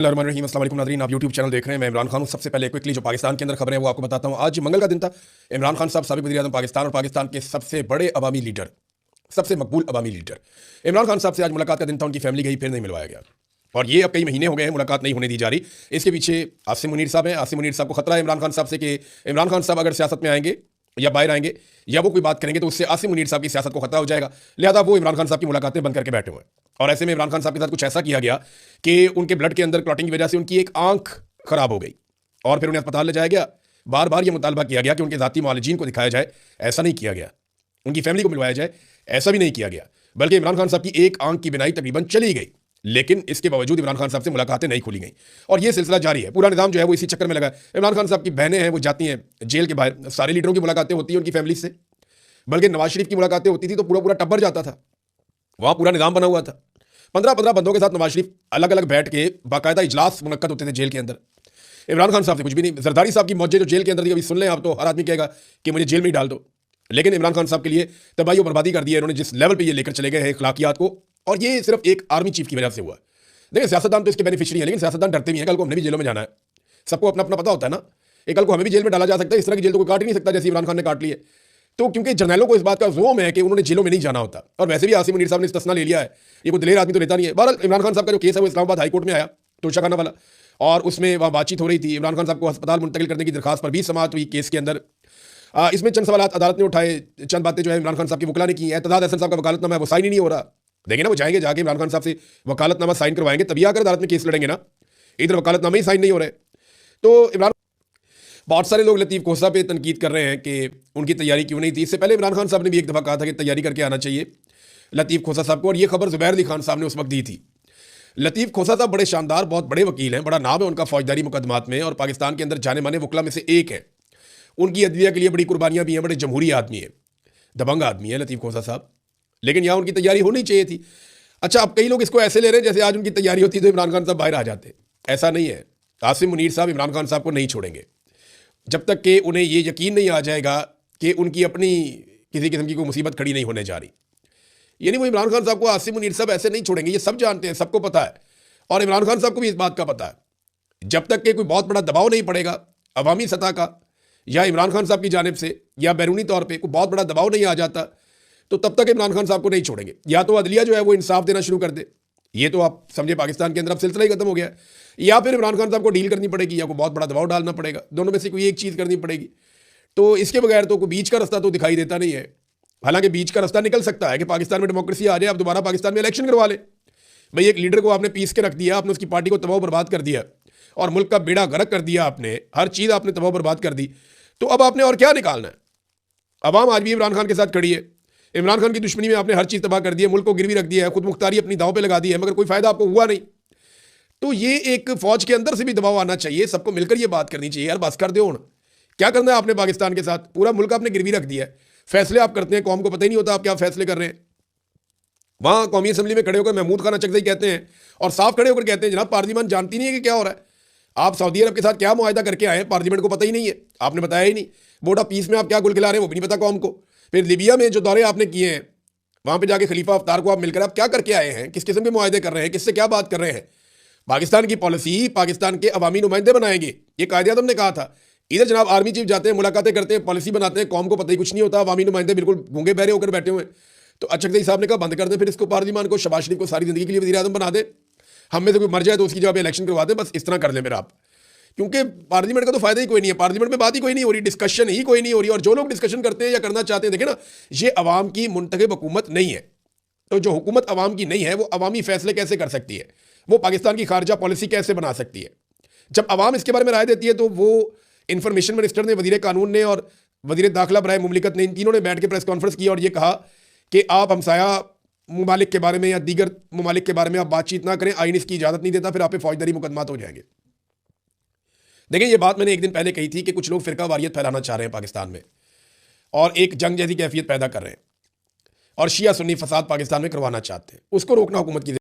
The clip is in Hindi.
अस्सलाम वालेकुम नाज़रीन, आप यूट्यूब चैनल देख रहे हैं। मैं इमरान खान हूं। सबसे पहले क्विकली जो पाकिस्तान के अंदर खबरें हैं वो आपको बताता हूं। आज मंगल का दिन था। इमरान खान साहब साबिक़ वज़ीर-ए-आज़म पाकिस्तान और पाकिस्तान के सबसे बड़े अवामी लीडर, सबसे मकबूल अवामी लीडर इमरान खान साहब से आज मुलाकात का दिन था। उनकी फैमिली गई, फिर नहीं मिलवाया गया और ये अब कई महीने हो गए हैं मुलाकात नहीं होने दी जा रही। इसके पीछे आसिम मुनीर साहब हैं। आसिम मुनीर साहब को खतरा है इमरान खान साहब से कि इमरान खान साहब अगर सियासत में आएंगे या बाहर आएंगे या वो कोई बात करेंगे तो उससे आसिम मुनीर साहब की सियासत को खतरा हो जाएगा। लिहाजा वो इमरान खान साहब की मुलाकातें बंद करके बैठे हुए हैं। और ऐसे में इमरान खान साहब के साथ कुछ ऐसा किया गया कि उनके ब्लड के अंदर क्लॉटिंग की वजह से उनकी एक आंख खराब हो गई और फिर उन्हें अस्पताल ले जाया गया। बार बार यह मुतालबा किया गया कि उनके ज़ाती मुआलिजीन को दिखाया जाए, ऐसा नहीं किया गया। उनकी फैमिली को मिलवाया जाए, ऐसा भी नहीं किया गया। बल्कि इमरान खान साहब की एक आंख की बिनाई तकरीबन चली गई, लेकिन इसके बावजूद इमरान खान साहब से मुलाकातें नहीं खुली गई और यह सिलसिला जारी है। पूरा निज़ाम जो है वो इसी चक्कर में लगा है। इमरान खान साहब की बहनें हैं, वो जाती हैं जेल के बाहर, सारे लीडरों की मुलाकातें होती हैं उनकी फैमिली से। बल्कि नवाज शरीफ की मुलाकातें होती थी तो पूरा पूरा टब्बर जाता था, वहाँ पूरा निज़ाम बना हुआ था। 15-15 बंदों के साथ नवाज शरीफ अलग अलग बैठ के बाकायदा इजलास मुनक्कद होते थे जेल के अंदर। इमरान खान साहब से कुछ भी नहीं। जरदारी साहब की मौजे जो जेल के अंदर थी, अभी सुन लें आप तो हर आदमी कहेगा कि मुझे जेल में ही डाल दो। लेकिन इमरान खान साहब के लिए तबाही और बर्बादी कर दी है इन्होंने, जिस लेवल पे ये लेकर चले गए हैं अखलाकियात को। और ये सिर्फ एक आर्मी चीफ की वजह से हुआ। देखिए, सियासतदान तो इसके बेनिफिशियरी है, लेकिन सियासतदान डरते भी हैं। कल को हमने भी जेलों में जाना है, सबको अपना अपना पता होता है ना। एक कल को हमें भी जेल में डाला जा सकता है। इस तरह की जेल तो कोई काट ही नहीं सकता जैसे इमरान खान ने काट ली है। तो क्योंकि जर्नैलों को इस बात का जोम है कि उन्होंने जेलों में नहीं जाना होता, और वैसे भी आसिम मुनीर साहब ने इस्तिस्ना ले लिया है। ये कोई दिलेर आदमी तो लेता नहीं है। बहरहाल इमरान खान साहब का जो केस है वो इस्लामाबाद हाई कोर्ट में आया, तोशाखाना वाला, और उसमें वहाँ बातचीत हो रही थी। इमरान खान साहब को अस्पताल मुंतकिल करने की दरखास्त पर भी समाअत हुई केस के अंदर। इसमें चंद सवाल अदालत ने उठाए, चंद बातें जो है इमरान खान साहब की वकला ने की। एतजाज हसन साहब का वकालतनामा है वो साइन ही नहीं हो रहा। देखिए ना, वो जाएंगे जाके इमरान खान साहब से वकालतनामा साइन करवाएंगे, तभी आकर अदालत में केस लड़ेंगे ना। इधर वकालतनामा ही साइन नहीं हो रहे। तो इमरान, बहुत सारे लोग लतीफ़ खोसा पे तनकीद कर रहे हैं कि उनकी तैयारी क्यों नहीं थी। इससे पहले इमरान खान साहब ने भी एक दफ़ा कहा था कि तैयारी करके आना चाहिए लतीफ़ खोसा साहब को, और ये खबर ज़ुबैर अली खान साहब ने उस वक्त दी थी। लतीफ़ खोसा साहब बड़े शानदार, बहुत बड़े वकील हैं, बड़ा नाम है उनका फौजदारी मुकदमात में, और पाकिस्तान के अंदर जाने माने वकला में से एक है। उनकी अदलिया के लिए बड़ी कुर्बानियाँ भी हैं, बड़े जमहूरी आदमी है, दबंग आदमी है लतीफ़ खोसा साहब। लेकिन यहाँ उनकी तैयारी होनी चाहिए थी। अच्छा, अब कई लोग इसको ऐसे ले रहे हैं जैसे आज उनकी तैयारी होती तो इमरान खान साहब बाहर आ जाते। ऐसा नहीं है। आसिम मुनीर साहब इमरान खान साहब को नहीं छोड़ेंगे जब तक कि उन्हें ये यकीन नहीं आ जाएगा कि उनकी अपनी किसी किस्म की कोई मुसीबत खड़ी नहीं होने जा रही। यानी वो इमरान खान साहब को आसिम मुनीर साहब ऐसे नहीं छोड़ेंगे, ये सब जानते हैं, सबको पता है। और इमरान खान साहब को भी इस बात का पता है। जब तक कि कोई बहुत बड़ा दबाव नहीं पड़ेगा अवामी सतह का, या इमरान खान साहब की जानिब से या बैरूनी तौर पर कोई बहुत बड़ा दबाव नहीं आ जाता, तो तब तक इमरान खान साहब को नहीं छोड़ेंगे। या तो अदलिया जो है वो इंसाफ देना शुरू कर दे, ये तो आप समझे पाकिस्तान के अंदर अब सिलसिला ही खत्म हो गया है, या फिर इमरान खान साहब को डील करनी पड़ेगी या कोई बहुत बड़ा दबाव डालना पड़ेगा। दोनों में से कोई एक चीज़ करनी पड़ेगी। तो इसके बगैर तो कोई बीच का रास्ता तो दिखाई देता नहीं है। हालांकि बीच का रास्ता निकल सकता है कि पाकिस्तान में डेमोक्रेसी आ जाए, अब दोबारा पाकिस्तान में इलेक्शन करवा ले। भाई, एक लीडर को आपने पीस के रख दिया, आपने उसकी पार्टी को तबाह बर्बाद कर दिया और मुल्क का बेड़ा गर्क कर दिया, आपने हर चीज़ आपने तबाह बर्बाद कर दी। तो अब आपने और क्या निकालना है? अवाम आज भी इमरान खान के साथ खड़ी है। इमरान खान की दुश्मनी में आपने हर चीज़ तबाह कर दी है, मुल्क को गिरवी रख दिया है, खुद मुख्तारी अपनी दांव पे लगा दी है, मगर कोई फायदा आपको हुआ नहीं। तो ये एक फौज के अंदर से भी दबाव आना चाहिए, सबको मिलकर ये बात करनी चाहिए। यार बस कर दो, क्या करना है आपने पाकिस्तान के साथ? पूरा मुल्क आपने गिरवी रख दिया है। फैसले आप करते हैं, कौम को पता ही नहीं होता आप क्या फैसले कर रहे हैं। वहाँ कौमी असम्बली में खड़े होकर महमूद खान अचकज़ई कहते हैं और साफ खड़े होकर कहते हैं जनाब पार्लियामेंट जानती नहीं है कि क्या हो रहा है। आप सऊदी अरब के साथ क्या मुआहदा करके आए हैं, पार्लियामेंट को पता ही नहीं है, आपने बताया ही नहीं। बोर्ड ऑफ पीस में आप क्या गुल खिला रहे हैं वो भी नहीं पता कौम को। फिर लीबिया में जो दौरे आपने किए हैं, वहाँ पे जाके खलीफा अफ्तार को आप मिलकर आप क्या करके आए हैं, किस किस्म के मुआहदे कर रहे हैं, किससे क्या बात कर रहे हैं? पाकिस्तान की पॉलिसी पाकिस्तान के अवामी नुमाइंदे बनाएंगे, ये कायदे-ए-आज़म ने कहा था। इधर जनाब आर्मी चीफ जाते हैं, मुलाकातें करते हैं, पॉलिसी बनाते हैं, कौम को पता ही कुछ नहीं होता, अवामी नुमाइंदे बिल्कुल गूंगे बहरे होकर बैठे हुए हैं। तो अचकज़ई साहब ने कहा बंद कर दें फिर इसको, पार्लियामान को, शहबाज शरीफ को सारी जिंदगी के लिए वज़ीर-ए-आज़म बना दे, हम में से कोई मर जाए तो उसकी जगह इलेक्शन करवा दें, बस इस तरह कर लें मेरा आप। क्योंकि पार्लियामेंट का तो फायदा ही कोई नहीं है, पार्लियामेंट में बात ही कोई नहीं हो रही, डिस्कशन ही कोई नहीं हो रही। और जो लोग डिस्कशन करते हैं या करना चाहते हैं, देखें ना, ये अवाम की मुंतखब हुकूमत नहीं है। तो जो हुकूमत अवाम की नहीं है वो अवामी फैसले कैसे कर सकती है, वो पाकिस्तान की खारजा पॉलिसी कैसे बना सकती है? जब अवाम इसके बारे में राय देती है तो वो इंफॉर्मेशन मिनिस्टर ने, वजीर कानून ने और वजीर दाखिला बराए मुमलिकत ने, इन तीनों ने बैठ के प्रेस कॉन्फ्रेंस की और ये कहा कि आप हमसाया ममालिक के बारे में या दीगर ममालिक के बारे में आप बातचीत ना करें, आइन इसकी इजाज़त नहीं देता, फिर आप पे फौजदारी मुकदमात हो जाएंगे। देखिए, ये बात मैंने एक दिन पहले कही थी कि कुछ लोग फ़िरका वारियत फैलाना चाह रहे हैं पाकिस्तान में और एक जंग जैसी कैफियत पैदा कर रहे हैं और शिया सुन्नी फसाद पाकिस्तान में करवाना चाहते हैं। उसको रोकना हुकूमत की